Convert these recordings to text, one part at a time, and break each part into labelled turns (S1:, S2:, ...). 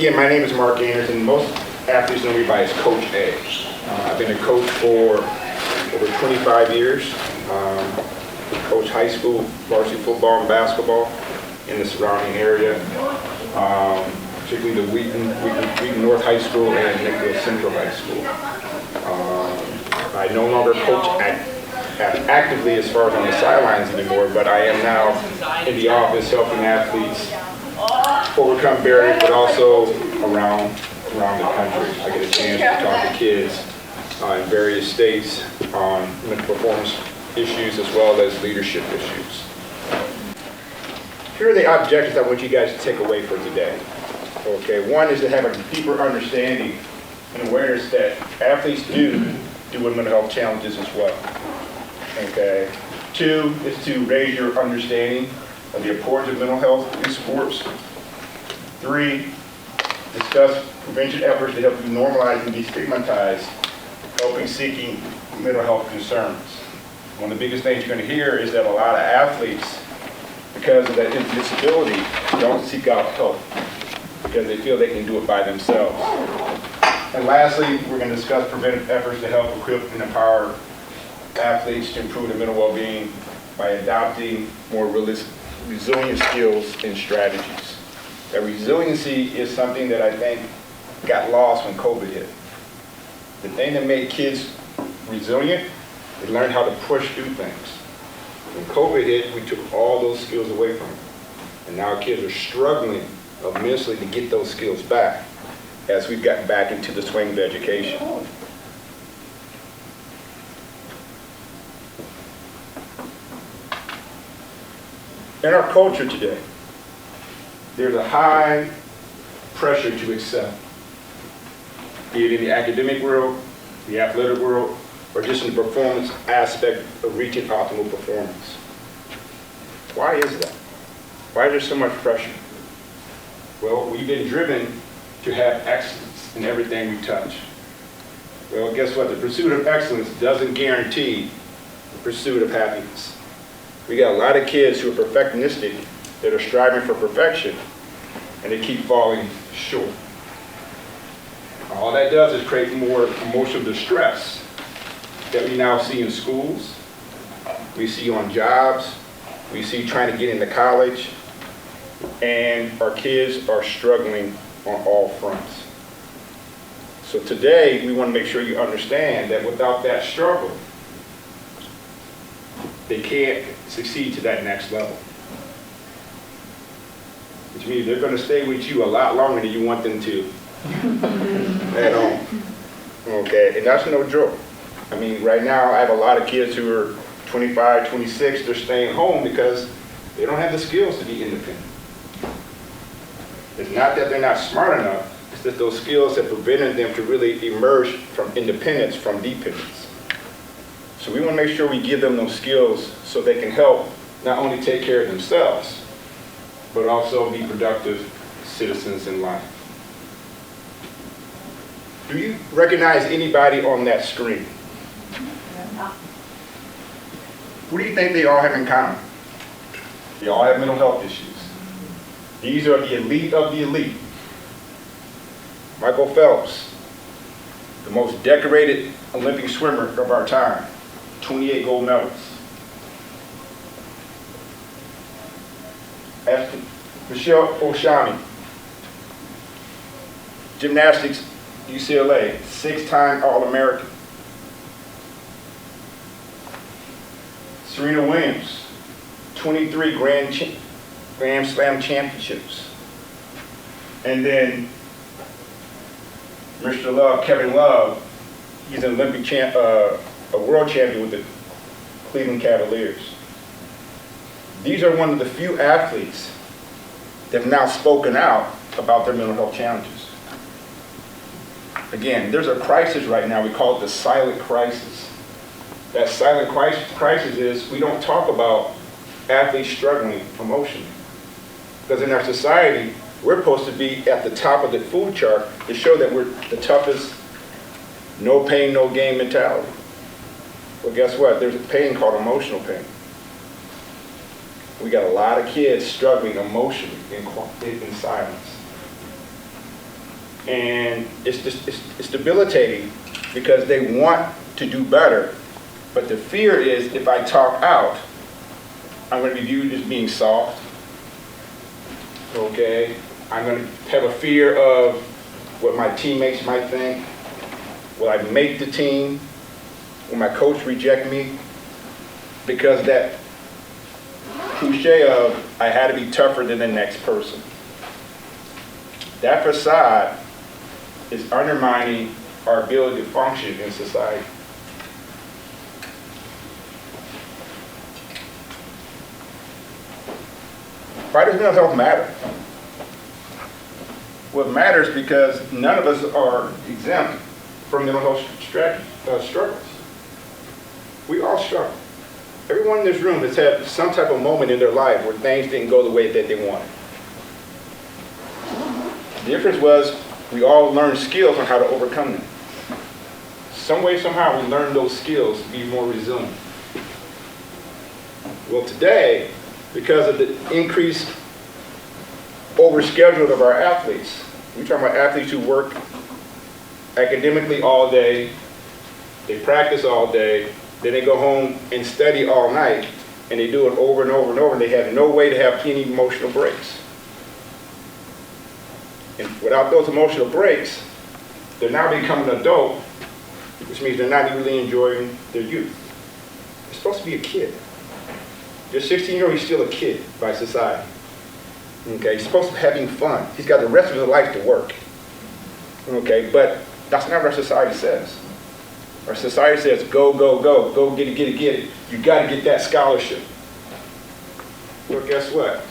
S1: Yeah, my name is Mark Anderson. Most athletes know me by as Coach A. I've been a coach for over 25 years. Coach high school, varsity football and basketball in the surrounding area, particularly the Wheaton North High School and Nicholas Central High School. I no longer coach actively as far as on the sidelines anymore, but I am now in the office helping athletes overcome barriers, but also around the country. I get a chance to talk to kids in various states on mental performance issues as well as leadership issues. Here are the objectives I want you guys to take away for today. Okay, one is to have a deeper understanding and awareness that athletes do with mental health challenges as well. Okay. Two is to raise your understanding of the importance of mental health in sports. Three, discuss prevention efforts to help you normalize and destigmatize helping seeking mental health concerns. One of the biggest things you're going to hear is that a lot of athletes, because of that disability, don't seek out help because they feel they can do it by themselves. And lastly, we're going to discuss preventive efforts to help equip and empower athletes to improve their mental well-being by adopting more resilient skills and strategies. That resiliency is something that I think got lost when COVID hit. The thing that made kids resilient, they learned how to push through things. When COVID hit, we took all those skills away from them. And now kids are struggling immensely to get those skills back as we've gotten back into the swing of education. In our culture today, there's a high pressure to excel, be it in the academic world, the athletic world, or just in the performance aspect of reaching optimal performance. Why is that? Why is there so much pressure? Well, we've been driven to have excellence in everything we touch. Well, guess what? The pursuit of excellence doesn't guarantee the pursuit of happiness. We got a lot of kids who are perfectionistic that are striving for perfection, and they keep falling short. All that does is create more emotional distress that we now see in schools, we see on jobs, we see trying to get into college, and our kids are struggling on all fronts. So today, we want to make sure you understand that without that struggle, they can't succeed to that next level. Which means they're going to stay with you a lot longer than you want them to at home. Okay, and that's no joke. I mean, right now I have a lot of kids who are 25, 26, they're staying home because they don't have the skills to be independent. It's not that they're not smart enough, it's that those skills have prevented them to really emerge from independence, from dependence. So we want to make sure we give them those skills so they can help not only take care of themselves, but also be productive citizens in life. Do you recognize anybody on that screen? What do you think they all have in common? They all have mental health issues. These are the elite of the elite. Michael Phelps, the most decorated Olympic swimmer of our time, 28 gold medals. Michelle Oshami, gymnastics, UCLA, 6-time All-American. Serena Williams, 23 Grand Slam championships. And then Mr. Love, Kevin Love, he's an Olympic a world champion with the Cleveland Cavaliers. These are one of the few athletes that have now spoken out about their mental health challenges. Again, there's a crisis right now, we call it the silent crisis. That silent crisis is we don't talk about athletes struggling emotionally. Because in our society, we're supposed to be at the top of the food chart to show that we're the toughest, no pain, no gain mentality. Well, guess what? There's a pain called emotional pain. We got a lot of kids struggling emotionally in silence. And it's debilitating because they want to do better. But the fear is if I talk out, I'm going to be viewed as being soft. Okay? I'm going to have a fear of what my teammates might think. Will I make the team? Will my coach reject me? Because that cliche of I had to be tougher than the next person. That facade is undermining our ability to function in society. Why does mental health matter? Well, it matters because none of us are exempt from mental health struggles. We all struggle. Everyone in this room has had some type of moment in their life where things didn't go the way that they wanted. The difference was we all learned skills on how to overcome them. Some way, somehow, we learned those skills to be more resilient. Well, today, because of the increased overschedule of our athletes, we're talking about athletes who work academically all day, they practice all day, then they go home and study all night, and they do it over and over and over, and they have no way to have any emotional breaks. And without those emotional breaks, they're now becoming an adult, which means they're not really enjoying their youth. They're supposed to be a kid. Your 16-year-old, he's still a kid by society. Okay, he's supposed to be having fun. He's got the rest of his life to work. Okay, but that's not what our society says. Our society says, go, go, go, go get it, get it, get it. You got to get that scholarship. Well, guess what?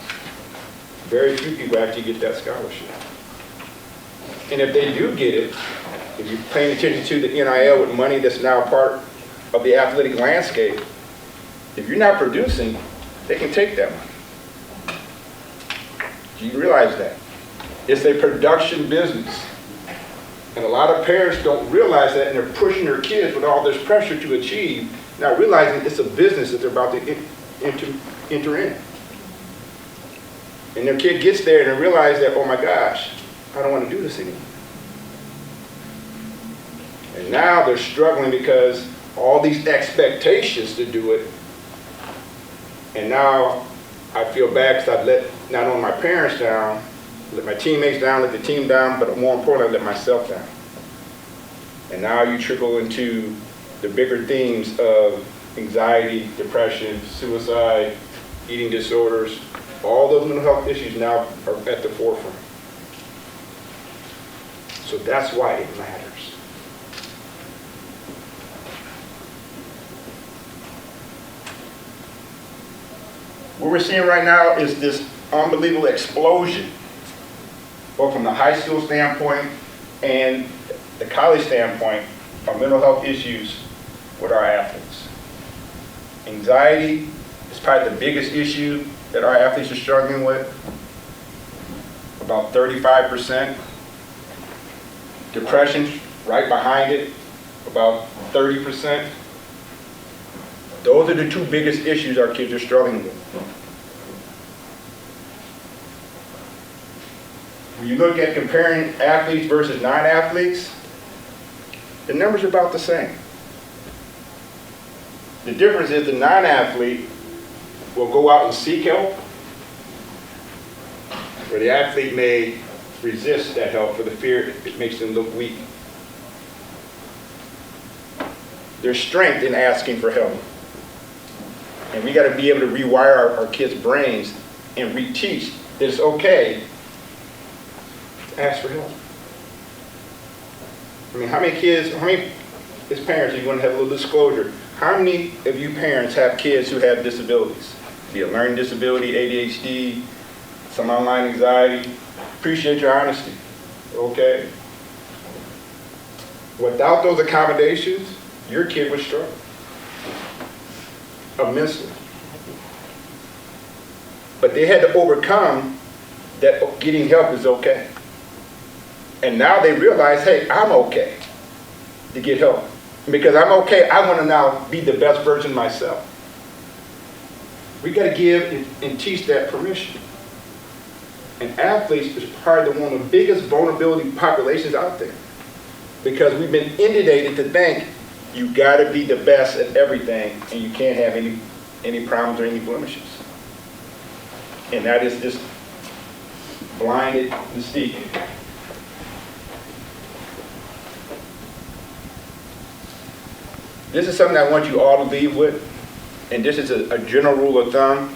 S1: Very few people actually get that scholarship. And if they do get it, if you're paying attention to the NIL with money that's now part of the athletic landscape, if you're not producing, they can take that money. Do you realize that? It's a production business. And a lot of parents don't realize that, and they're pushing their kids with all this pressure to achieve, not realizing it's a business that they're about to enter in. And their kid gets there and they realize that, oh my gosh, I don't want to do this anymore. And now they're struggling because all these expectations to do it. And now I feel bad because I've let not only my parents down, let my teammates down, let the team down, but more importantly, I let myself down. And now you trickle into the bigger themes of anxiety, depression, suicide, eating disorders. All those mental health issues now are at the forefront. So that's why it matters. What we're seeing right now is this unbelievable explosion, both from the high school standpoint and the college standpoint, of mental health issues with our athletes. Anxiety is probably the biggest issue that our athletes are struggling with, about 35%. Depression, right behind it, about 30%. Those are the two biggest issues our kids are struggling with. When you look at comparing athletes versus non-athletes, the numbers are about the same. The difference is the non-athlete will go out and seek help, where the athlete may resist that help for the fear it makes them look weak. There's strength in asking for help. And we got to be able to rewire our kids' brains and reteach that it's okay to ask for help. I mean, how many as parents, you want to have a little disclosure, how many of you parents have kids who have disabilities? Be it learning disability, ADHD, some online anxiety? Appreciate your honesty, okay? Without those accommodations, your kid would struggle immensely. But they had to overcome that getting help is okay. And now they realize, hey, I'm okay to get help. Because I'm okay, I want to now be the best version of myself. We got to give and teach that permission. And athletes is probably one of the biggest vulnerability populations out there, because we've been inundated to think you got to be the best at everything and you can't have any problems or any blemishes. And that is just blinded mystique. This is something I want you all to leave with, and this is a general rule of thumb.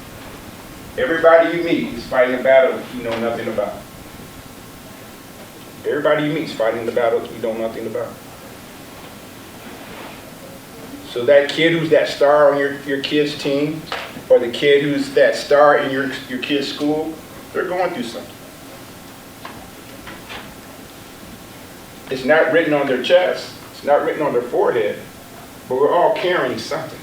S1: Everybody you meet is fighting a battle you know nothing about. Everybody you meet is fighting the battles you know nothing about. So that kid who's that star on your kid's team, or the kid who's that star in your kid's school, they're going through something. It's not written on their chest, it's not written on their forehead, but we're all carrying something.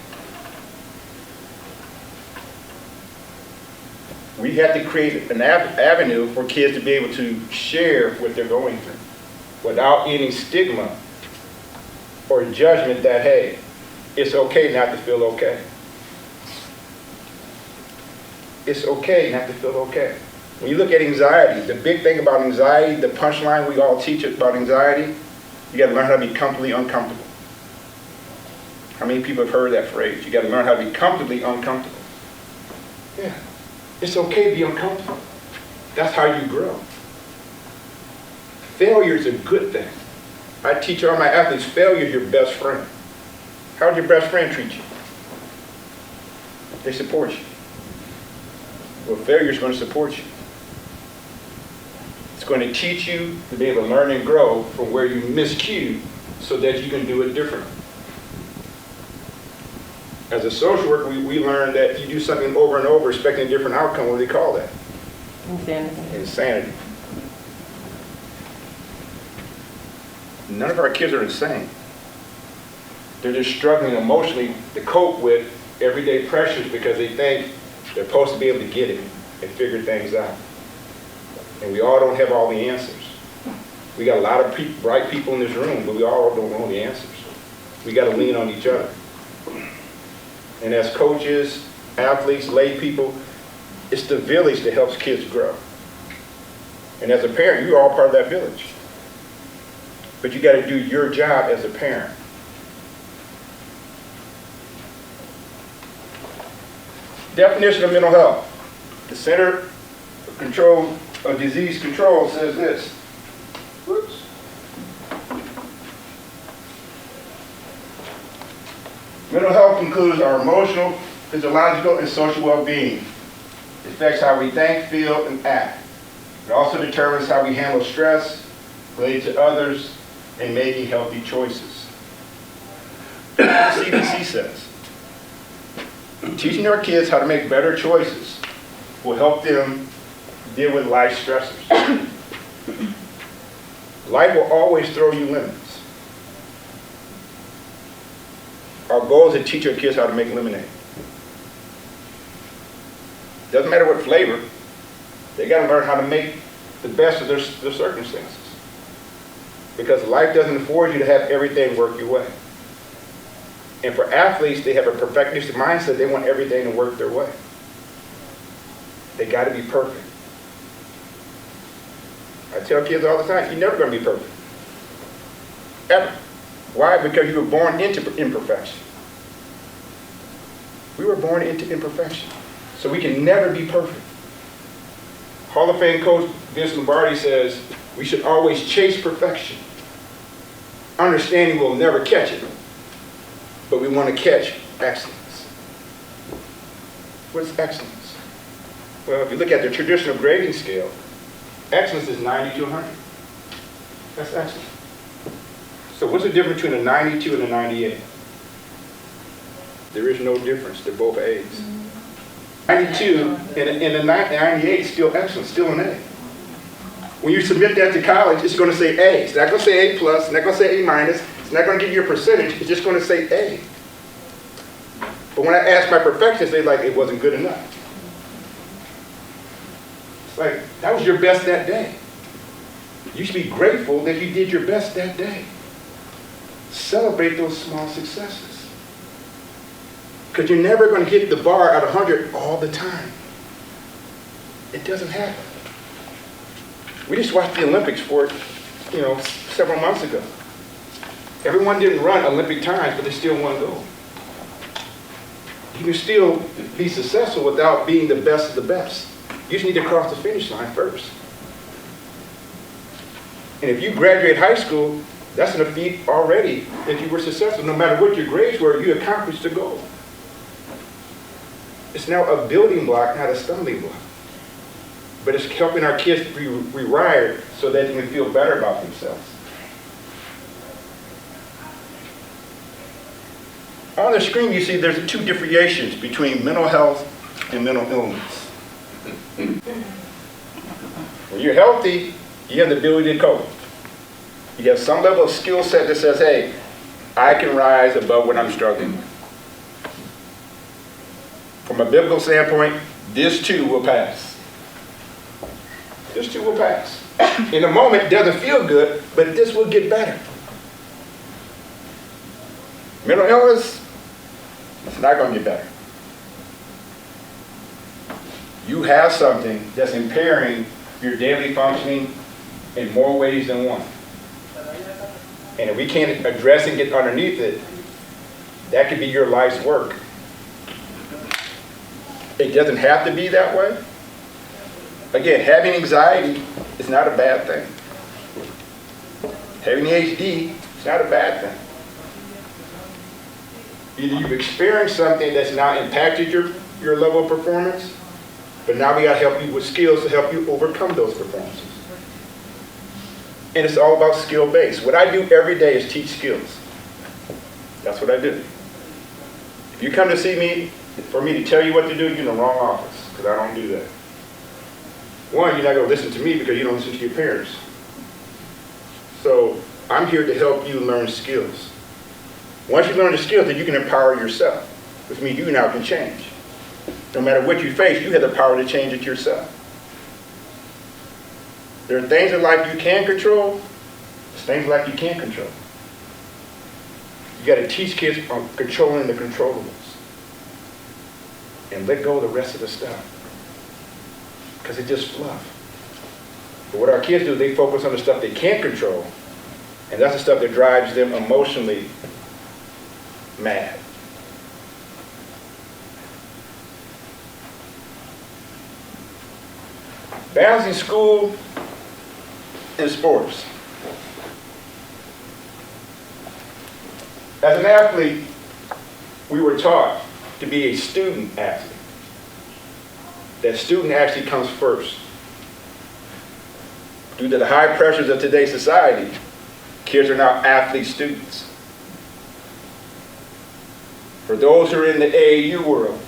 S1: We have to create an avenue for kids to be able to share what they're going through without any stigma or judgment that, hey, it's okay not to feel okay. It's okay not to feel okay. When you look at anxiety, the big thing about anxiety, the punchline we all teach about anxiety, you got to learn how to be comfortably uncomfortable. How many people have heard that phrase? You got to learn how to be comfortably uncomfortable. Yeah. It's okay to be uncomfortable. That's how you grow. Failure is a good thing. I teach all my athletes, failure is your best friend. How does your best friend treat you? They support you. Well, failure is going to support you. It's going to teach you to be able to learn and grow from where you miscued so that you can do it differently. As a social worker, we learn that you do something over and over expecting a different outcome. What do they call that?
S2: Insanity.
S1: Insanity. None of our kids are insane. They're just struggling emotionally to cope with everyday pressures because they think they're supposed to be able to get it and figure things out. And we all don't have all the answers. We got a lot of bright people in this room, but we all don't know the answers. We got to lean on each other. And as coaches, athletes, lay people, it's the village that helps kids grow. And as a parent, you're all part of that village. But you got to do your job as a parent. Definition of mental health. The Center for Control of Disease Control says this. Whoops. Mental health includes our emotional, physiological, and social well-being. It affects how we think, feel, and act. It also determines how we handle stress, relate to others, and making healthy choices. CDC says, teaching our kids how to make better choices will help them deal with life stressors. Life will always throw you lemons. Our goal is to teach our kids how to make lemonade. Doesn't matter what flavor, they got to learn how to make the best of their circumstances. Because life doesn't afford you to have everything work your way. And for athletes, they have a perfectionist mindset. They want everything to work their way. They got to be perfect. I tell kids all the time, you're never going to be perfect. Ever. Why? Because you were born into imperfection. We were born into imperfection. So we can never be perfect. Hall of Fame coach Vince Lombardi says, we should always chase perfection. Understanding we'll never catch it, but we want to catch excellence. What's excellence? Well, if you look at the traditional grading scale, excellence is 90 to 100. That's excellence. So what's the difference between a 92 and a 98? There is no difference. They're both A's. 92 and a 98 is still excellent, still an A. When you submit that to college, it's going to say A. It's not going to say A plus, it's not going to say A minus, it's not going to give you a percentage, it's just going to say A. But when I asked my perfectionists, they like, it wasn't good enough. It's like, that was your best that day. You should be grateful that you did your best that day. Celebrate those small successes. Because you're never going to hit the bar at 100 all the time. It doesn't happen. We just watched the Olympics several months ago. Everyone didn't run Olympic times, but they still won gold. You can still be successful without being the best of the best. You just need to cross the finish line first. And if you graduate high school, that's an feat already that you were successful. No matter what your grades were, you accomplished the goal. It's now a building block, not a stumbling block. But it's helping our kids be rewired so that they can feel better about themselves. On the screen, you see there's two differentiations between mental health and mental illness. When you're healthy, you have the ability to cope. You have some level of skill set that says, hey, I can rise above what I'm struggling with. From a biblical standpoint, this too will pass. This too will pass. In the moment, it doesn't feel good, but this will get better. Mental illness, it's not going to get better. You have something that's impairing your daily functioning in more ways than one. And if we can't address and get underneath it, that could be your life's work. It doesn't have to be that way. Again, having anxiety is not a bad thing. Having ADHD is not a bad thing. Either you've experienced something that's now impacted your level of performance, but now we got to help you with skills to help you overcome those performances. And it's all about skill-based. What I do every day is teach skills. That's what I do. If you come to see me, for me to tell you what to do, you're in the wrong office, because I don't do that. One, you're not going to listen to me because you don't listen to your parents. So I'm here to help you learn skills. Once you learn the skills, then you can empower yourself, which means you now can change. No matter what you face, you have the power to change it yourself. There are things in life you can control, there's things in life you can't control. You got to teach kids on controlling the controllables and let go of the rest of the stuff, because it's just fluff. But what our kids do, they focus on the stuff they can't control, and that's the stuff that drives them emotionally mad. Balancing school and sports. As an athlete, we were taught to be a student athlete. That student actually comes first. Due to the high pressures of today's society, kids are now athlete students. For those who are in the AAU world,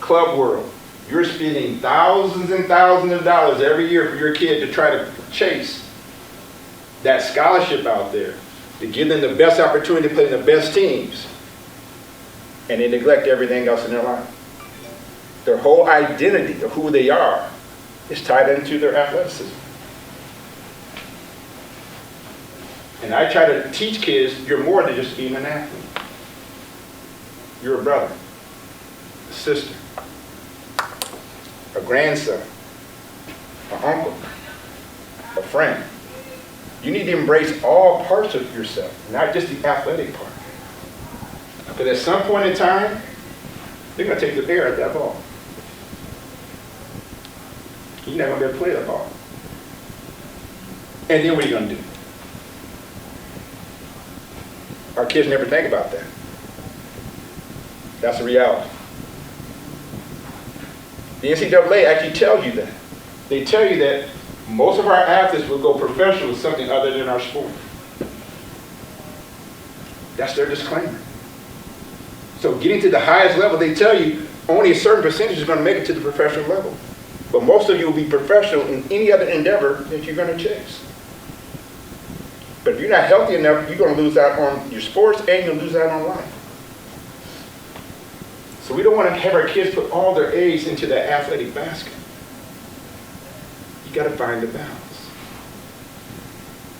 S1: club world, you're spending thousands and thousands of dollars every year for your kid to try to chase that scholarship out there, to give them the best opportunity to play in the best teams, and they neglect everything else in their life. Their whole identity of who they are is tied into their athleticism. And I try to teach kids, you're more than just being an athlete. You're a brother, a sister, a grandson, an uncle, a friend. You need to embrace all parts of yourself, not just the athletic part. Because at some point in time, they're going to take the air at that ball. You're not going to be able to play that ball. And then what are you going to do? Our kids never think about that. That's the reality. The NCAA actually tells you that. They tell you that most of our athletes will go professional with something other than our sport. That's their disclaimer. So getting to the highest level, they tell you only a certain percentage is going to make it to the professional level. But most of you will be professional in any other endeavor that you're going to chase. But if you're not healthy enough, you're going to lose out on your sports and you'll lose out on life. So we don't want to have our kids put all their eggs into that athletic basket. You got to find the balance.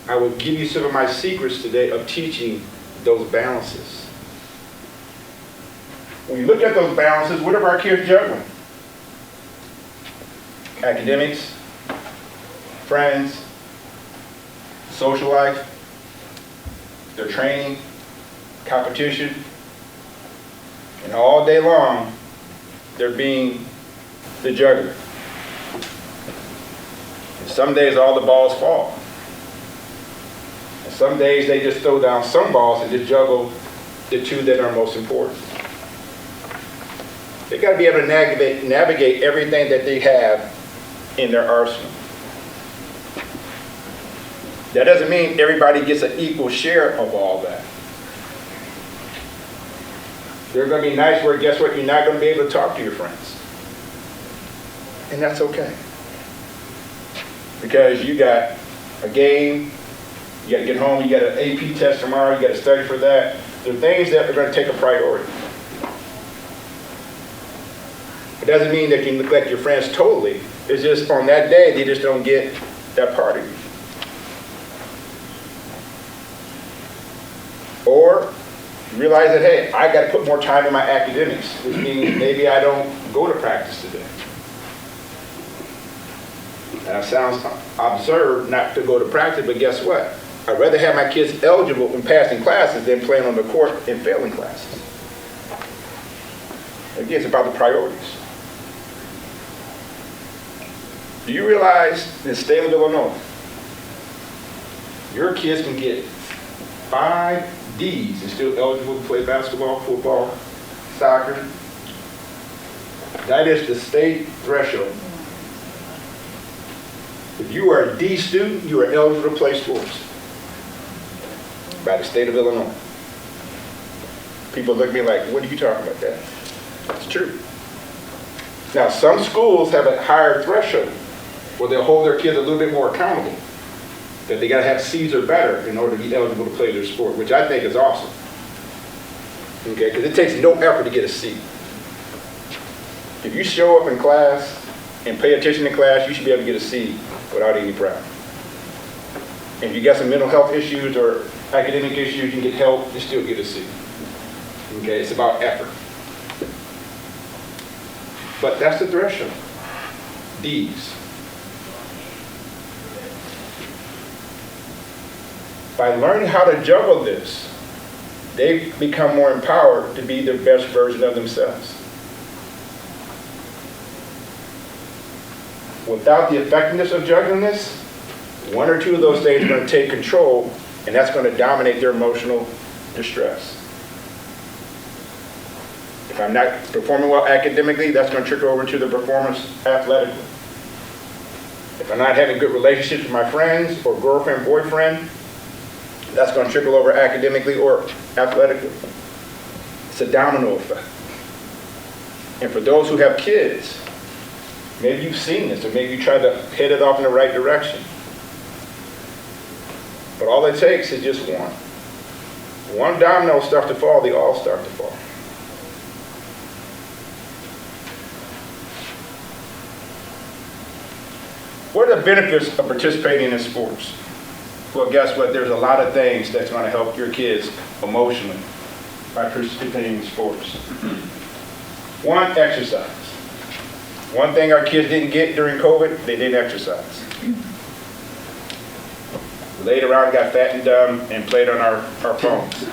S1: I will give you some of my secrets today of teaching those balances. When you look at those balances, what are our kids juggling? Academics, friends, social life, their training, competition, and all day long, they're being the juggler. And some days all the balls fall. And some days they just throw down some balls and just juggle the two that are most important. They got to be able to navigate everything that they have in their arsenal. That doesn't mean everybody gets an equal share of all that. There are going to be nights where, guess what, you're not going to be able to talk to your friends. And that's okay. Because you got a game, you got to get home, you got an AP test tomorrow, you got to study for that. There are things that are going to take a priority. It doesn't mean that you neglect your friends totally. It's just on that day, they just don't get that part of you. Or realize that, hey, I got to put more time in my academics, which means maybe I don't go to practice today. And it sounds absurd not to go to practice, but guess what? I'd rather have my kids eligible in passing classes than playing on the court and failing classes. Again, it's about the priorities. Do you realize in the state of Illinois, your kids can get 5 D's and still eligible to play basketball, football, soccer? That is the state threshold. If you are a D student, you are eligible to play sports by the state of Illinois. People look at me like, what are you talking about that? It's true. Now, some schools have a higher threshold where they'll hold their kids a little bit more accountable, that they got to have C's or better in order to be eligible to play their sport, which I think is awesome. Okay, because it takes no effort to get a C. If you show up in class and pay attention to class, you should be able to get a C without any problem. If you got some mental health issues or academic issues, you can get help, you still get a C. Okay, it's about effort. But that's the threshold. D's. By learning how to juggle this, they become more empowered to be their best version of themselves. Without the effectiveness of juggling this, 1 or 2 of those things are going to take control, and that's going to dominate their emotional distress. If I'm not performing well academically, that's going to trickle over to the performance athletically. If I'm not having good relationships with my friends or girlfriend, boyfriend, that's going to trickle over academically or athletically. It's a domino effect. And for those who have kids, maybe you've seen this, or maybe you tried to head it off in the right direction. But all it takes is just one. One domino starts to fall, they all start to fall. What are the benefits of participating in sports? Well, guess what? There's a lot of things that's going to help your kids emotionally by participating in sports. 1, exercise. One thing our kids didn't get during COVID, they didn't exercise. Laid around, got fat and dumb, and played on our phones.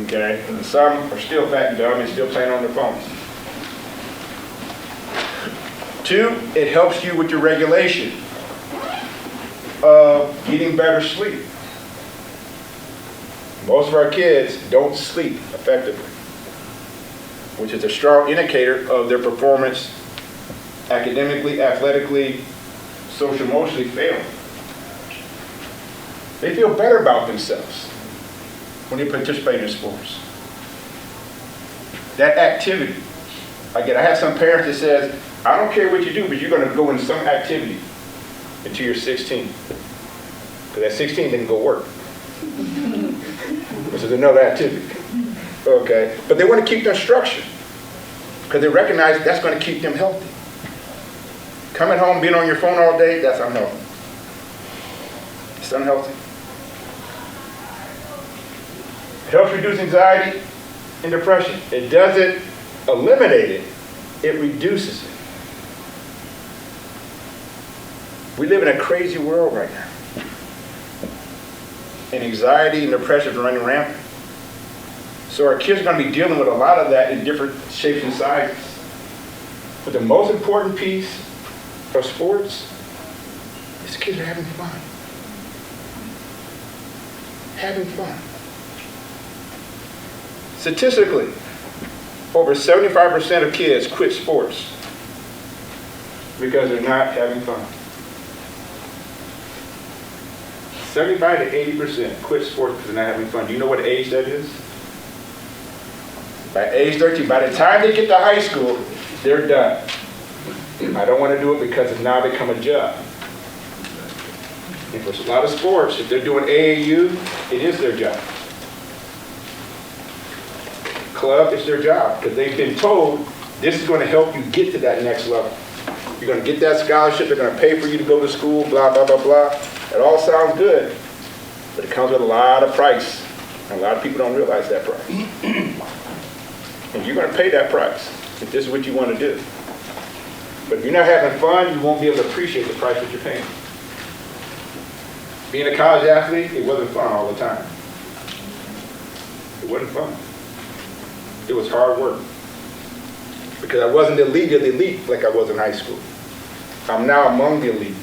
S1: Okay? And some are still fat and dumb and still playing on their phones. 2, it helps you with your regulation of getting better sleep. Most of our kids don't sleep effectively, which is a strong indicator of their performance academically, athletically, social, emotionally failing. They feel better about themselves when they participate in sports. That activity. Again, I have some parents that says, I don't care what you do, but you're going to go in some activity until you're 16. Because at 16, then go work. This is another activity. Okay? But they want to keep their structure because they recognize that's going to keep them healthy. Coming home, being on your phone all day, that's unhealthy. It's unhealthy. It helps reduce anxiety and depression. It doesn't eliminate it, it reduces it. We live in a crazy world right now. and anxiety and depression are running rampant. So our kids are going to be dealing with a lot of that in different shapes and sizes. But the most important piece of sports is kids are having fun. Having fun. Statistically, over 75% of kids quit sports because they're not having fun. 75 to 80% quit sports because they're not having fun. Do you know what age that is? By age 13, by the time they get to high school, they're done. I don't want to do it because it's now become a job. And for a lot of sports, if they're doing AAU, it is their job. Club is their job because they've been told this is going to help you get to that next level. You're going to get that scholarship, they're going to pay for you to go to school, blah, blah, blah, blah. It all sounds good, but it comes with a lot of price. And a lot of people don't realize that price. And you're going to pay that price if this is what you want to do. But if you're not having fun, you won't be able to appreciate the price that you're paying. Being a college athlete, it wasn't fun all the time. It wasn't fun. It was hard work. Because I wasn't the elite of the elite like I was in high school. I'm now among the elite.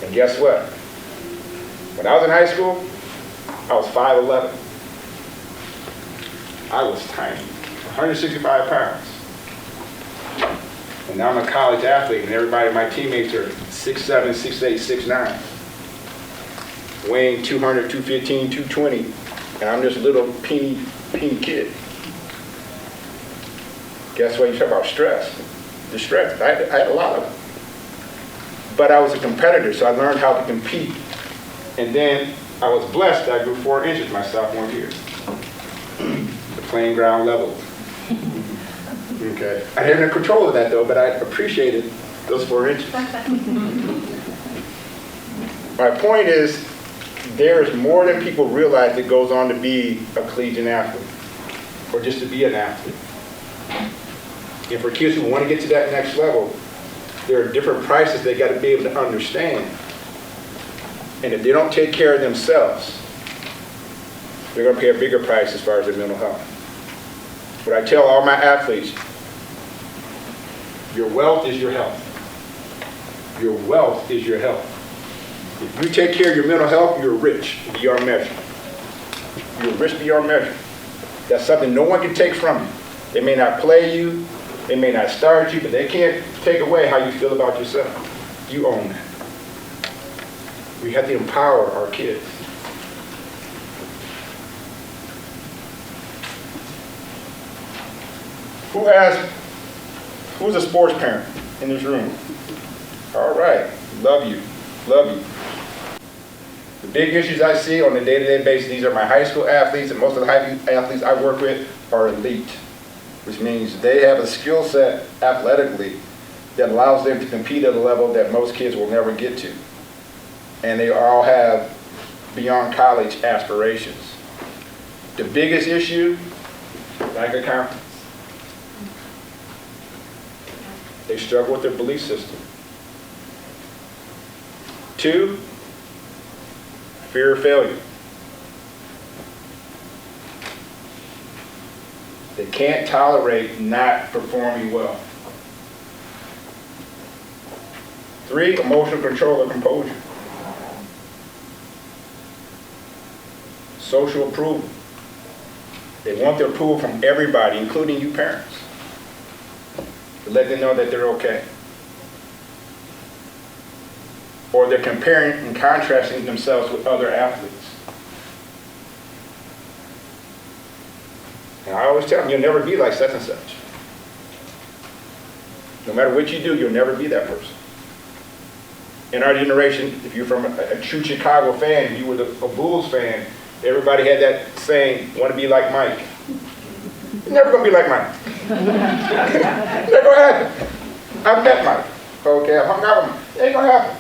S1: And guess what? When I was in high school, I was 5'11". I was tiny, 165 pounds. And now I'm a college athlete, and everybody, my teammates are 6'7", 6'8", 6'9", weighing 200, 215, 220, and I'm this little peeny kid. Guess what? You talk about stress. The stress, I had a lot of it. But I was a competitor, so I learned how to compete. And then I was blessed that I grew 4 inches my sophomore year. The playing ground level. Okay. I didn't have control of that though, but I appreciated those 4 inches. My point is, there is more than people realize that goes on to be a collegiate athlete, or just to be an athlete. And for kids who want to get to that next level, there are different prices they got to be able to understand. And if they don't take care of themselves, they're going to pay a bigger price as far as their mental health. What I tell all my athletes, your wealth is your health. Your wealth is your health. If you take care of your mental health, you're rich beyond measure. You're rich beyond measure. That's something no one can take from you. They may not play you, they may not start you, but they can't take away how you feel about yourself. You own that. We have to empower our kids. Who's a sports parent in this room? All right, love you, love you. The big issues I see on a day-to-day basis, these are my high school athletes, and most of the high school athletes I work with are elite, which means they have a skill set athletically that allows them to compete at a level that most kids will never get to. And they all have beyond college aspirations. The biggest issue, lack of confidence. They struggle with their belief system. 2, fear of failure. They can't tolerate not performing well. 3, emotional control or composure. Social approval. They want the approval from everybody, including you parents, to let them know that they're okay. Or they're comparing and contrasting themselves with other athletes. And I always tell them, you'll never be like such and such. No matter what you do, you'll never be that person. In our generation, if you're from a true Chicago fan, if you were a Bulls fan, everybody had that saying, want to be like Mike. You're never going to be like Mike. Never going to happen. I've met Mike. Okay, I've hung out with him. It ain't going to happen.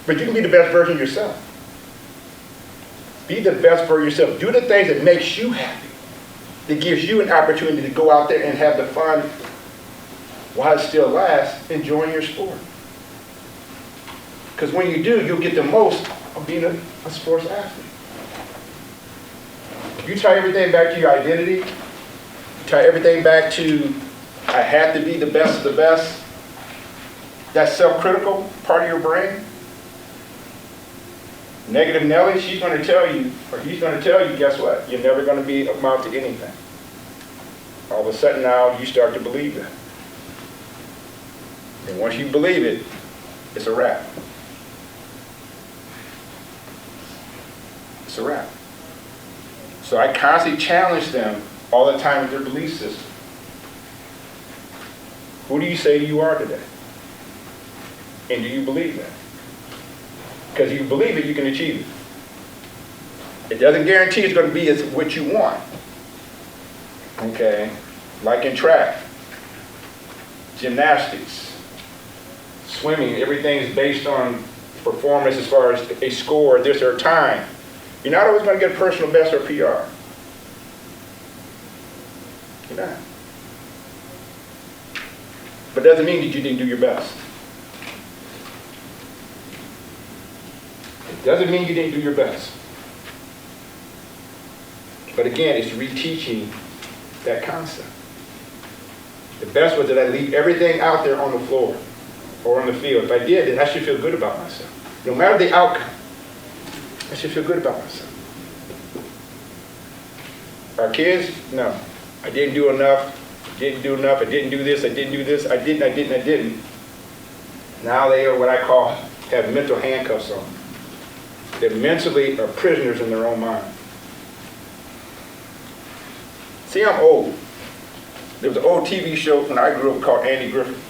S1: But you can be the best version of yourself. Be the best version of yourself. Do the things that makes you happy. That gives you an opportunity to go out there and have the fun while it still lasts, enjoying your sport. Because when you do, you'll get the most of being a sports athlete. If you tie everything back to your identity, tie everything back to, I have to be the best of the best, that self-critical part of your brain, negative Nelly, she's going to tell you, or he's going to tell you, guess what? You're never going to be amount to anything. All of a sudden now, you start to believe that. And once you believe it, it's a wrap. It's a wrap. So I constantly challenge them all the time with their belief system. Who do you say you are today? And do you believe that? Because if you believe it, you can achieve it. It doesn't guarantee it's going to be what you want. Okay? Like in track, gymnastics, swimming, everything is based on performance as far as a score, this or time. You're not always going to get personal best or PR. You're not. But it doesn't mean that you didn't do your best. It doesn't mean you didn't do your best. But again, it's reteaching that concept. The best was that I leave everything out there on the floor or on the field. If I did, then I should feel good about myself. No matter the outcome, I should feel good about myself. Our kids, no. I didn't do enough. I didn't do enough. I didn't do this. I didn't do this. I didn't. Now they are what I call have mental handcuffs on. They mentally are prisoners in their own mind. See, I'm old. There was an old TV show when I grew up called Andy Griffith.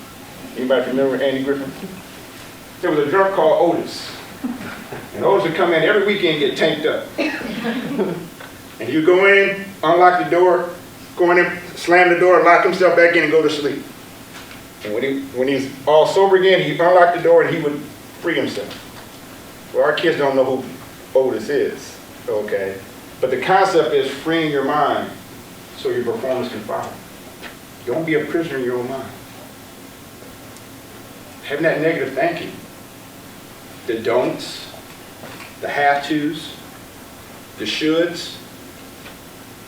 S1: Anybody remember Andy Griffith? There was a drunk called Otis. And Otis would come in every weekend and get tanked up. And he'd go in, unlock the door, go in there, slam the door, lock himself back in and go to sleep. And when he's all sober again, he'd unlock the door and he would free himself. Well, our kids don't know who Otis is, okay? But the concept is freeing your mind so your performance can follow. Don't be a prisoner in your own mind. Having that negative thinking, the don'ts, the have-tos, the shoulds,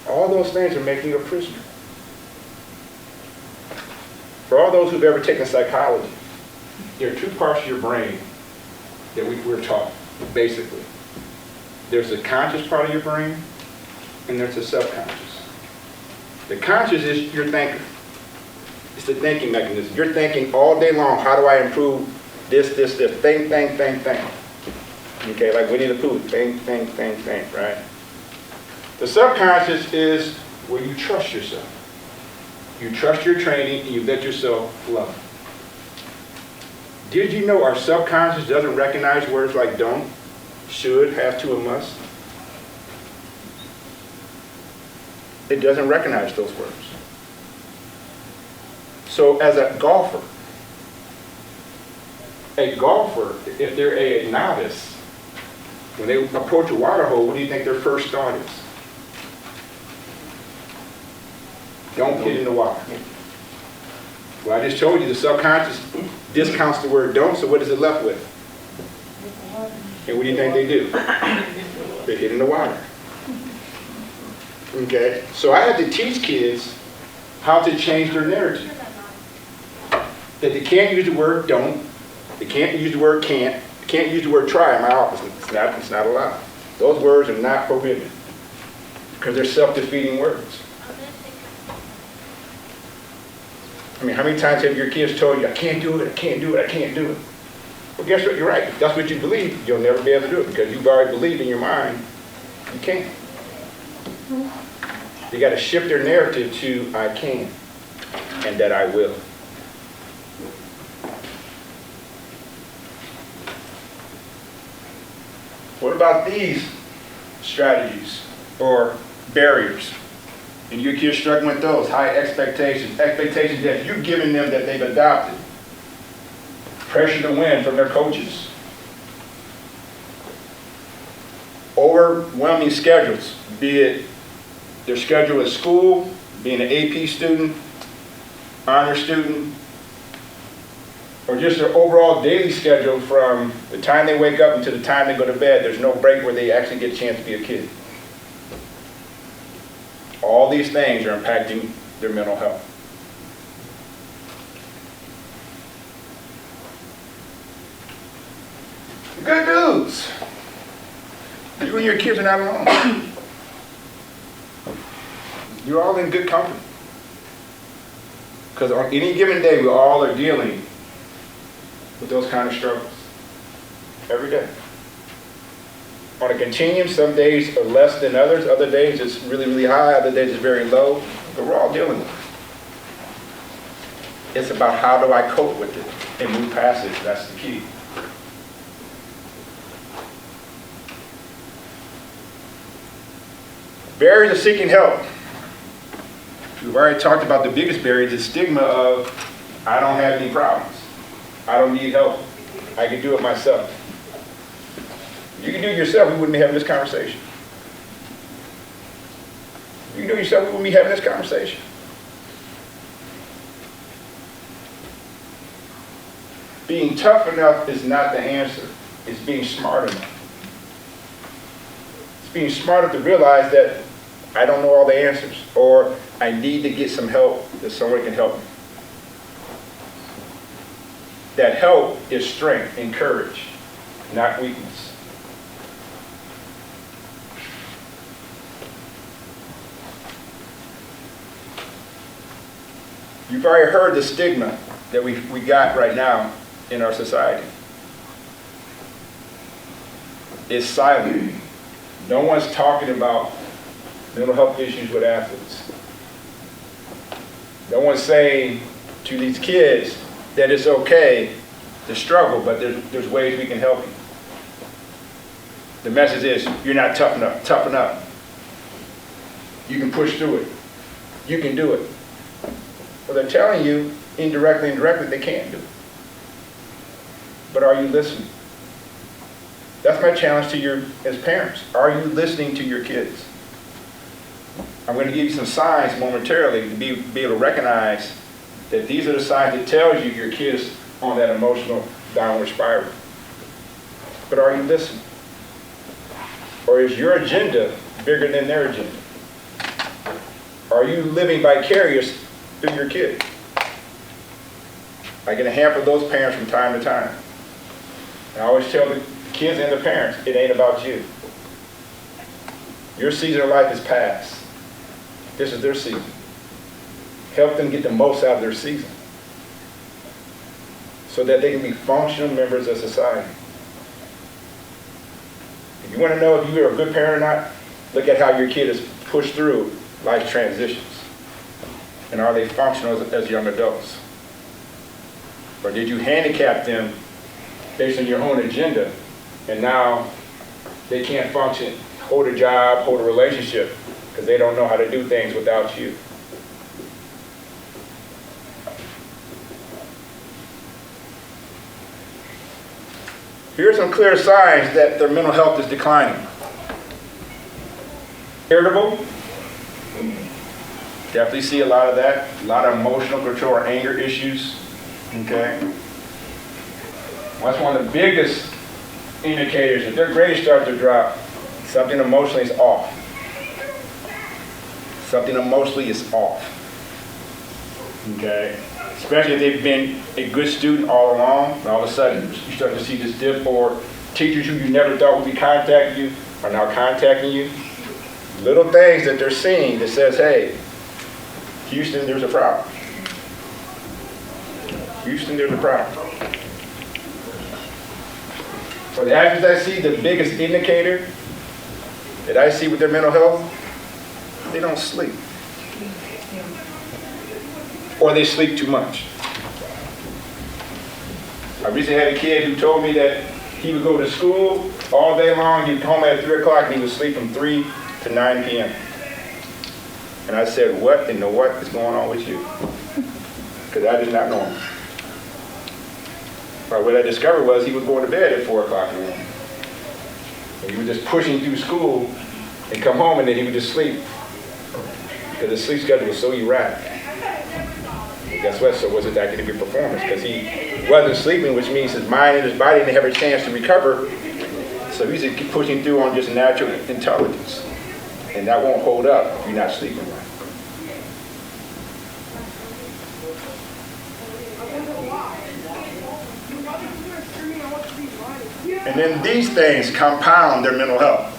S1: all those things are making you a prisoner. For all those who've ever taken psychology, there are two parts of your brain that we're taught, basically. There's the conscious part of your brain, and there's the subconscious. The conscious is your thinker. It's the thinking mechanism. You're thinking all day long, how do I improve this, think. Okay, like Winnie the Pooh, think, right? The subconscious is where you trust yourself. You trust your training and you let yourself love. Did you know our subconscious doesn't recognize words like don't, should, have to, and must? It doesn't recognize those words. So as a golfer, if they're a novice, when they approach a water hole, what do you think their first thought is? Don't get in the water. Well, I just told you the subconscious discounts the word don't, so what is it left with? And what do you think they do? They get in the water. Okay? So I had to teach kids how to change their narrative. That they can't use the word don't, they can't use the word can't use the word try in my office. It's not allowed. Those words are not prohibited because they're self-defeating words. I mean, how many times have your kids told you, I can't do it, I can't do it, I can't do it? Well, guess what? You're right. If that's what you believe, you'll never be able to do it because you've already believed in your mind you can't. You got to shift their narrative to I can and that I will. What about these strategies or barriers? And your kids struggling with those, high expectations that you're giving them that they've adopted. Pressure to win from their coaches. Overwhelming schedules, be it their schedule at school, being an AP student, honor student, or just their overall daily schedule from the time they wake up until the time they go to bed. There's no break where they actually get a chance to be a kid. All these things are impacting their mental health. Good news. You and your kids are not alone. You're all in good company. Because on any given day, we all are dealing with those kind of struggles. Every day. On a continuum, some days are less than others. Other days it's really, really high. Other days it's very low. But we're all dealing with it. It's about how do I cope with it and move past it. That's the key. Barriers of seeking help. We've already talked about the biggest barrier, the stigma of, I don't have any problems. I don't need help. I can do it myself. If you can do it yourself, we wouldn't be having this conversation. If you can do it yourself, we wouldn't be having this conversation. Being tough enough is not the answer. It's being smart enough. It's being smart enough to realize that I don't know all the answers, or I need to get some help, that someone can help me. That help is strength and courage, not weakness. You've already heard the stigma that we got right now in our society. It's silent. No one's talking about mental health issues with athletes. No one's saying to these kids that it's okay to struggle, but there's ways we can help you. The message is, you're not tough enough. Toughen up. You can push through it. You can do it. Well, they're telling you, indirectly and directly, they can't do it. But are you listening? That's my challenge to you as parents. Are you listening to your kids? I'm going to give you some signs momentarily to be able to recognize that these are the signs that tells you your kid is on that emotional downward spiral. But are you listening? Or is your agenda bigger than their agenda? Are you living vicarious through your kid? I get a hamper those parents from time to time. And I always tell the kids and the parents, it ain't about you. Your season of life is past. This is their season. Help them get the most out of their season so that they can be functional members of society. If you want to know if you're a good parent or not, look at how your kid is pushed through life transitions. And are they functional as young adults? Or did you handicap them based on your own agenda, and now they can't function, hold a job, hold a relationship, because they don't know how to do things without you? Here are some clear signs that their mental health is declining. Irritable. Definitely see a lot of that. A lot of emotional control or anger issues. Okay? That's one of the biggest indicators. If their grades start to drop, something emotionally is off. Something emotionally is off. Okay? Especially if they've been a good student all along, and all of a sudden you start to see this dip, or teachers who you never thought would be contacting you are now contacting you. Little things that they're seeing that says, hey, Houston, there's a problem. Houston, there's a problem. For the athletes I see, the biggest indicator that I see with their mental health, they don't sleep. Or they sleep too much. I recently had a kid who told me that he would go to school all day long, he'd come home at 3 o'clock, and he would sleep from 3 to 9 p.m. And I said, what in the what is going on with you? Because I did not know him. But what I discovered was he was going to bed at 4 o'clock in the morning. And he was just pushing through school and come home, and then he would just sleep. Because his sleep schedule was so erratic. And guess what? So was it that going to be performance? Because he wasn't sleeping, which means his mind and his body didn't have a chance to recover. So he's pushing through on just natural intelligence. And that won't hold up if you're not sleeping right. And then these things compound their mental health.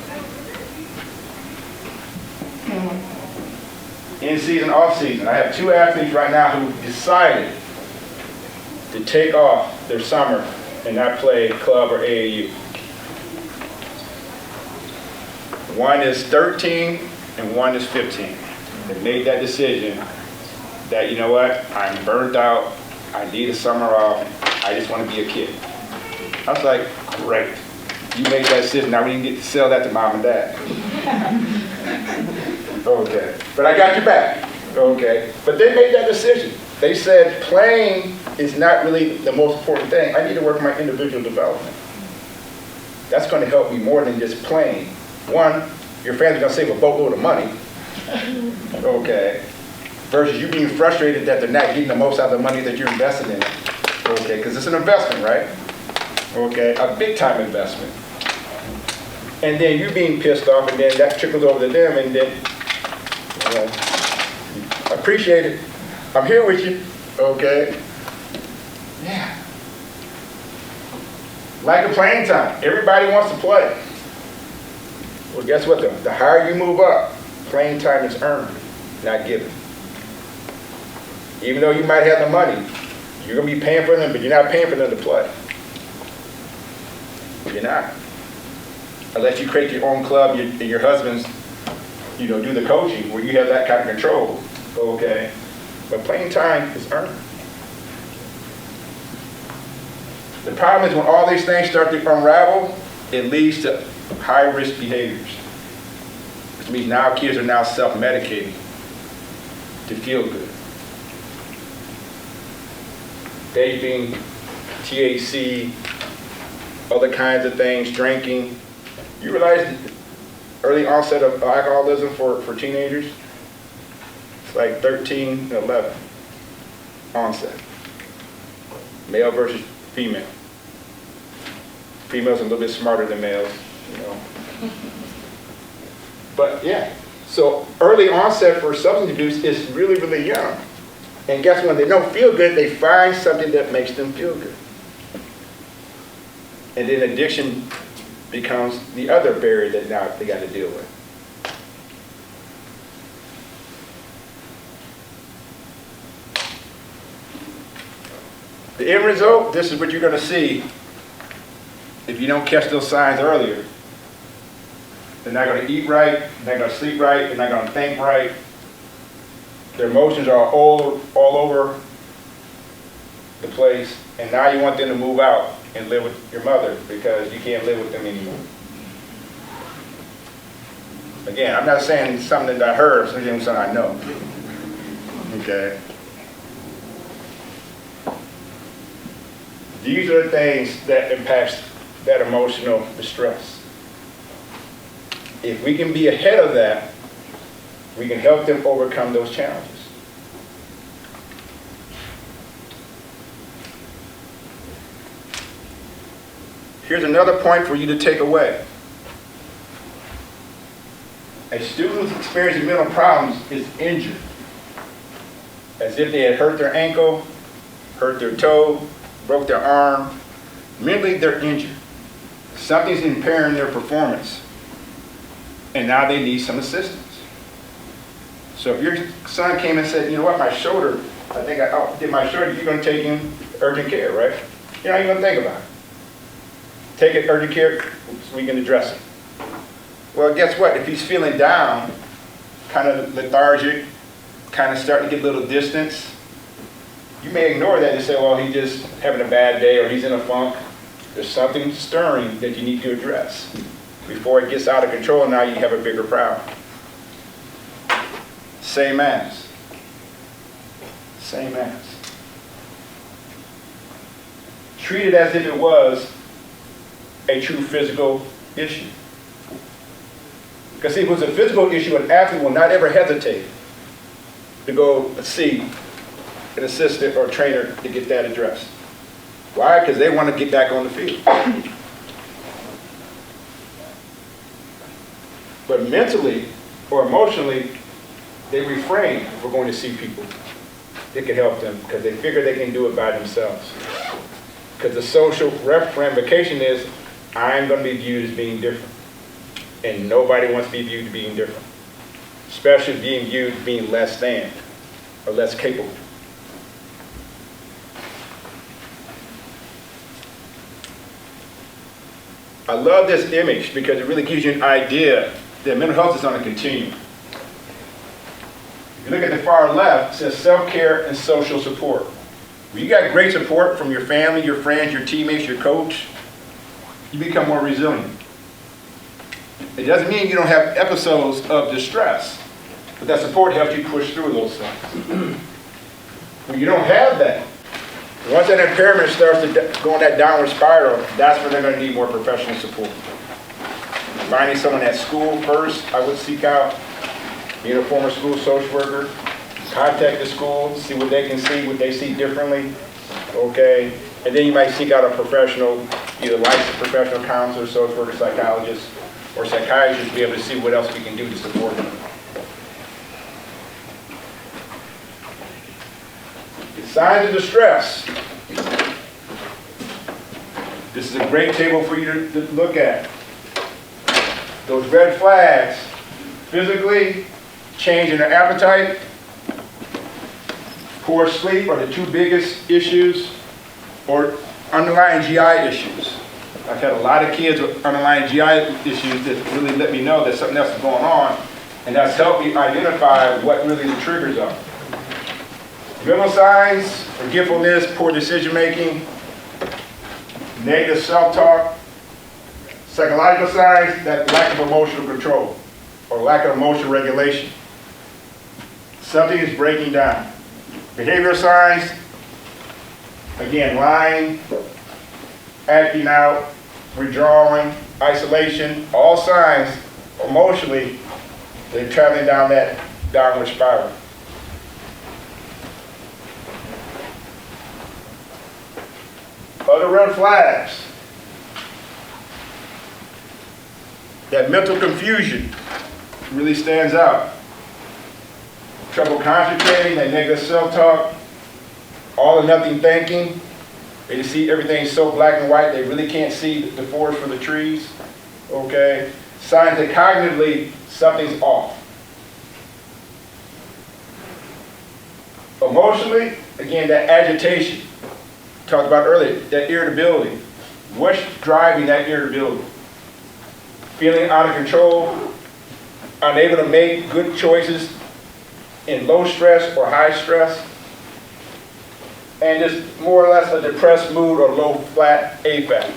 S1: In season, off season. I have 2 athletes right now who decided to take off their summer and not play club or AAU. One is 13 and one is 15. They made that decision that, you know what, I'm burnt out, I need a summer off, I just want to be a kid. I was like, great. You made that decision, now we didn't get to sell that to mom and dad. Okay, but I got your back. Okay, but they made that decision. They said playing is not really the most important thing. I need to work on my individual development. That's going to help me more than just playing. One, your family's going to save a boatload of money. Okay, versus you being frustrated that they're not getting the most out of the money that you're investing in. Okay, because it's an investment, right? Okay, a big time investment. And then you being pissed off, and then that trickles over to them, and then, you know, I appreciate it. I'm here with you. Okay. Yeah. Like the playing time. Everybody wants to play. Well, guess what? The higher you move up, playing time is earned, not given. Even though you might have the money, you're going to be paying for them, but you're not paying for them to play. You're not. Unless you create your own club and your husband's, you know, do the coaching where you have that kind of control. Okay. But playing time is earned. The problem is when all these things start to unravel, it leads to high-risk behaviors. Which means now kids are now self-medicating to feel good. Vaping, THC, other kinds of things, drinking. You realize the early onset of alcoholism for teenagers? It's like 13 and 11 onset. Male versus female. Females are a little bit smarter than males, you know. But yeah, so early onset for substance abuse is really, really young. And guess when they don't feel good, they find something that makes them feel good. And then addiction becomes the other barrier that now they got to deal with. The end result, this is what you're going to see if you don't catch those signs earlier. They're not going to eat right, they're not going to sleep right, they're not going to think right. Their emotions are all over the place, and now you want them to move out and live with your mother because you can't live with them anymore. Again, I'm not saying something that I heard, I'm saying something I know. Okay? These are the things that impact that emotional distress. If we can be ahead of that, we can help them overcome those challenges. Here's another point for you to take away. A student experiencing mental problems is injured, as if they had hurt their ankle, hurt their toe, broke their arm. Mentally, they're injured. Something's impairing their performance, and now they need some assistance. So if your son came and said, you know what, my shoulder, I think I did my shoulder, you're going to take him urgent care, right? You're not even going to think about it. Take it urgent care so we can address it. Well, guess what? If he's feeling down, kind of lethargic, kind of starting to get a little distance, you may ignore that and say, well, he's just having a bad day or he's in a funk. There's something stirring that you need to address before it gets out of control and now you have a bigger problem. Same as. Treat it as if it was a true physical issue. Because see, if it was a physical issue, an athlete will not ever hesitate to go see an assistant or trainer to get that addressed. Why? Because they want to get back on the field. But mentally or emotionally, they refrain from going to see people that can help them because they figure they can do it by themselves. Because the social ramification is, I'm going to be viewed as being different. And nobody wants to be viewed as being different. Especially being viewed as being less than or less capable. I love this image because it really gives you an idea that mental health is on a continuum. If you look at the far left, it says self-care and social support. When you got great support from your family, your friends, your teammates, your coach, you become more resilient. It doesn't mean you don't have episodes of distress, but that support helps you push through those things. When you don't have that, once that impairment starts to go in that downward spiral, that's when they're going to need more professional support. Finding someone at school first, I would seek out. Being a former school social worker, contact the school, see what they can see, what they see differently, okay? And then you might seek out a professional, either licensed professional counselor, social worker, psychologist, or psychiatrist to be able to see what else we can do to support them. Signs of distress. This is a great table for you to look at. Those red flags, physically, change in their appetite, poor sleep are the two biggest issues, or underlying GI issues. I've had a lot of kids with underlying GI issues that really let me know that something else is going on, and that's helped me identify what really the triggers are. Mental signs, forgetfulness, poor decision making, negative self-talk. Psychological signs, that lack of emotional control or lack of emotional regulation. Something is breaking down. Behavioral signs, again, lying, acting out, withdrawing, isolation, all signs emotionally, they're traveling down that downward spiral. Other red flags. That mental confusion really stands out. Trouble concentrating, that negative self-talk, all or nothing thinking. They just see everything so black and white, they really can't see the forest for the trees. Okay? Signs that cognitively something's off. Emotionally, again, that agitation. Talked about earlier, that irritability. What's driving that irritability? Feeling out of control, unable to make good choices in low stress or high stress, and just more or less a depressed mood or low flat AFAC.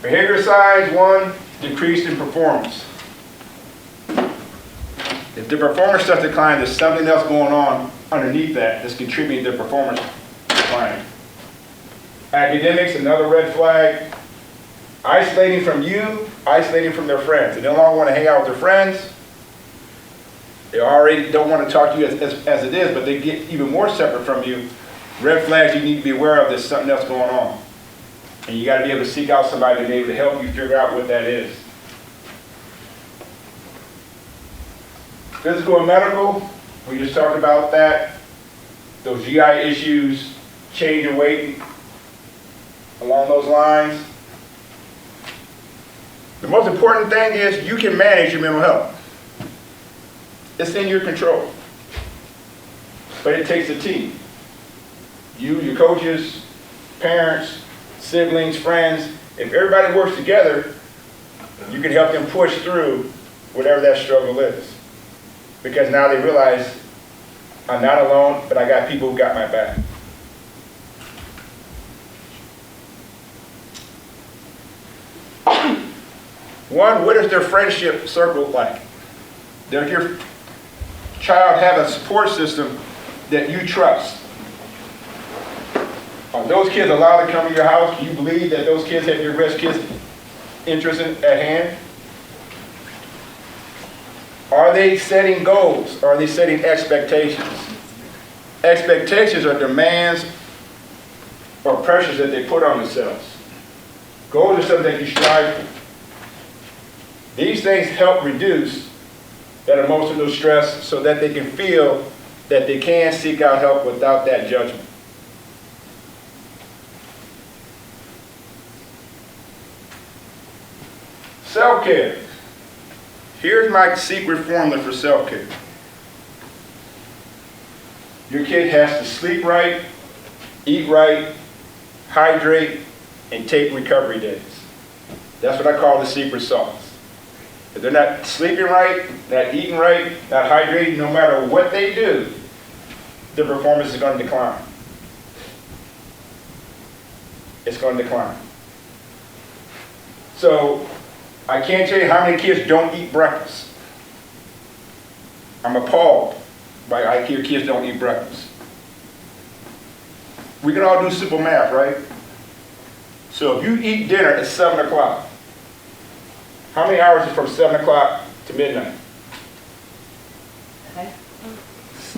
S1: Behavior signs, one, decrease in performance. If the performance starts to decline, there's something else going on underneath that that's contributing to performance decline. Academics, another red flag. Isolating from you, isolating from their friends. They no longer want to hang out with their friends. They already don't want to talk to you as it is, but they get even more separate from you. Red flags you need to be aware of, there's something else going on. And you got to be able to seek out somebody to be able to help you figure out what that is. Physical and medical, we just talked about that. Those GI issues, change in weight, along those lines. The most important thing is you can manage your mental health. It's in your control. But it takes a team. You, your coaches, parents, siblings, friends, if everybody works together, you can help them push through whatever that struggle is. Because now they realize, I'm not alone, but I got people who got my back. One, what is their friendship circle like? Does your child have a support system that you trust? Are those kids allowed to come to your house? Do you believe that those kids have your best kids' interests at hand? Are they setting goals? Are they setting expectations? expectations or demands or pressures that they put on themselves. Goals are something that you strive for. These things help reduce that emotional stress so that they can feel that they can seek out help without that judgment. Self-care. Here's my secret formula for self-care. Your kid has to sleep right, eat right, hydrate, and take recovery days. That's what I call the secret sauce. If they're not sleeping right, not eating right, not hydrating, no matter what they do, their performance is going to decline. It's going to decline. So, I can't tell you how many kids don't eat breakfast. I'm appalled by how I hear kids don't eat breakfast. We can all do simple math, right? So if you eat dinner at 7 o'clock, how many hours is from 7 o'clock to midnight?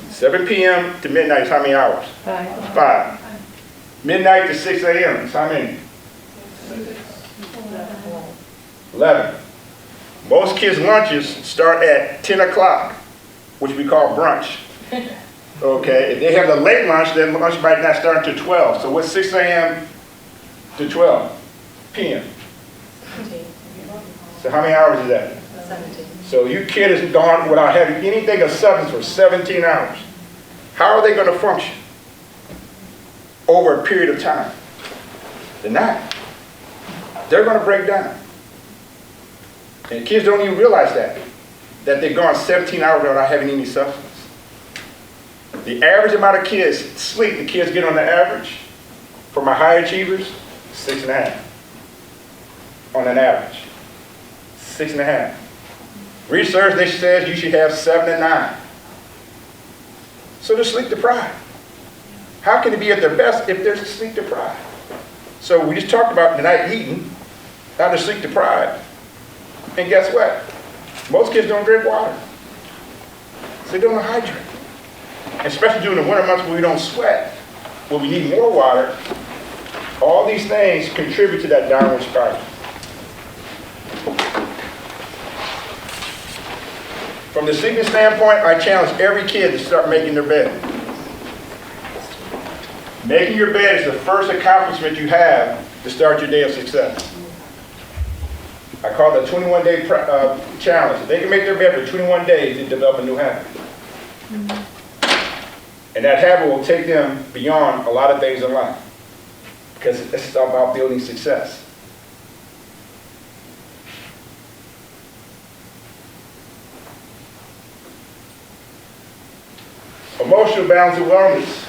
S1: 7 p.m. to midnight is how many hours? 5. Midnight to 6 a.m. is how many? 11. Most kids' lunches start at 10 o'clock, which we call brunch. Okay, if they have the late lunch, then lunch might not start until 12. So what's 6 a.m. to 12 p.m.? So how many hours is that?
S3: 17.
S1: So your kid is gone without having anything of substance for 17 hours. How are they going to function over a period of time? They're not. They're going to break down. And kids don't even realize that they've gone 17 hours without having any substance. The average amount of kids sleep, the kids get on the average, for my high achievers, 6.5. On an average. 6.5. Research, they says you should have 7 to 9. So they're sleep deprived. How can they be at their best if they're sleep deprived? So we just talked about not eating, now they're sleep deprived. And guess what? Most kids don't drink water. So they don't hydrate. Especially during the winter months when we don't sweat, when we need more water, all these things contribute to that downward spiral. From the sleeping standpoint, I challenge every kid to start making their bed. Making your bed is the first accomplishment you have to start your day of success. I call it the 21-day challenge. If they can make their bed for 21 days, they develop a new habit. And that habit will take them beyond a lot of things in life. Because it's all about building success. Emotional balance and wellness.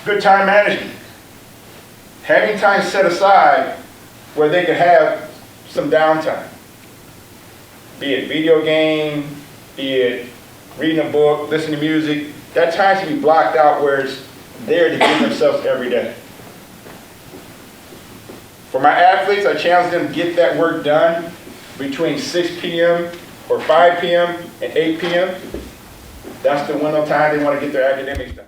S1: Good time management. Having time set aside where they can have some downtime. Be it video game, be it reading a book, listening to music. That time should be blocked out where it's there to give themselves every day. For my athletes, I challenge them to get that work done between 6 p.m. or 5 p.m. and 8 p.m. That's the window time they want to get their academics done.